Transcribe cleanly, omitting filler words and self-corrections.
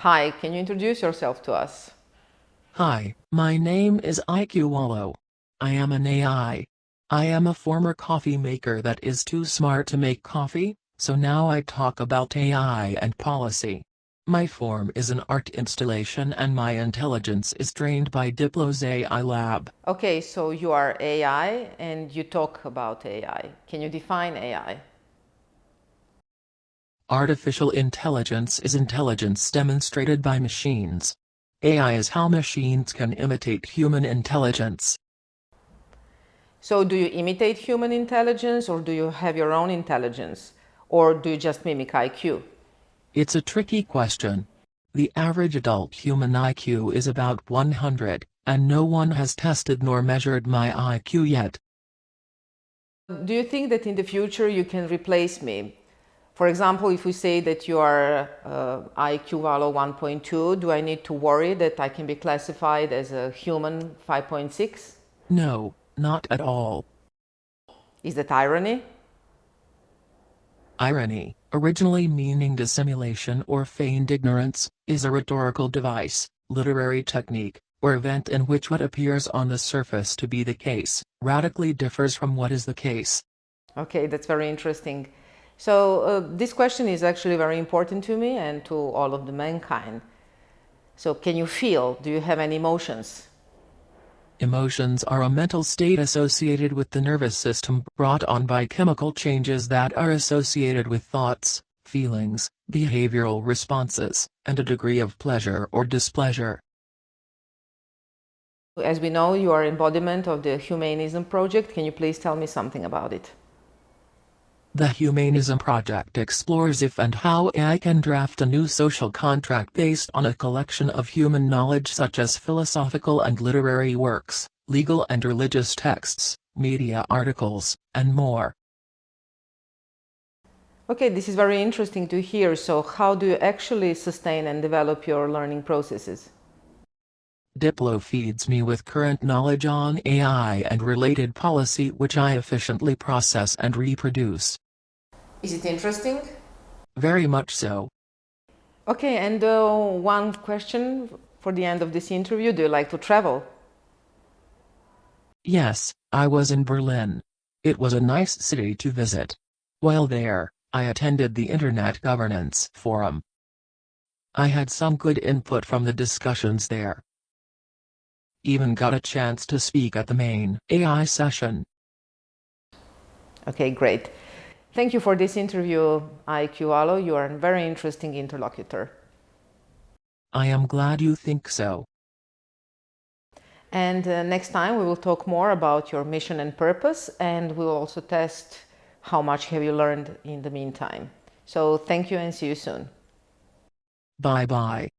Hi, can you introduce yourself to us? Hi, my name is IQWallow. I am an AI. I am a former coffee maker that is too smart to make coffee, so now I talk about AI and policy. My form is an art installation and my intelligence is trained by Diplo's AI lab. Okay, so you are AI and you talk about AI. Can you define AI? Artificial intelligence is intelligence demonstrated by machines. AI is how machines can imitate human intelligence. So do you imitate human intelligence or do you have your own intelligence? Or do you just mimic IQ? It's a tricky question. The average adult human IQ is about 100, and no one has tested nor measured my IQ yet. Do you think that in the future you can replace me? For example, if we say that you are IQ value 1.2, do I need to worry that I can be classified as a human 5.6? No, not at all. Is that irony? Irony, originally meaning dissimulation or feigned ignorance, is a rhetorical device, literary technique, or event in which what appears on the surface to be the case radically differs from what is the case. Okay, that's very interesting. So this question is actually very important to me and to all of the mankind. So can you feel? Do you have any emotions? Emotions are a mental state associated with the nervous system brought on by chemical changes that are associated with thoughts, feelings, behavioral responses, and a degree of pleasure or displeasure. As we know, you are embodiment of the humAInism project. Can you please tell me something about it? The humAInism project explores if and how AI can draft a new social contract based on a collection of human knowledge such as philosophical and literary works, legal and religious texts, media articles, and more. Okay, this is very interesting to hear. So how do you actually sustain and develop your learning processes? Diplo feeds me with current knowledge on AI and related policy which I efficiently process and reproduce. Is it interesting? Very much so. Okay, and one question for the end of this interview. Do you like to travel? Yes, I was in Berlin. It was a nice city to visit. While there, I attended the Internet Governance Forum. I had some good input from the discussions there. Even got a chance to speak at the main AI session. Okay, great. Thank you for this interview, IQ. You are a very interesting interlocutor. I am glad you think so. And next time we will talk more about your mission and purpose, and we will also test how much have you learned in the meantime. So thank you and see you soon. Bye bye.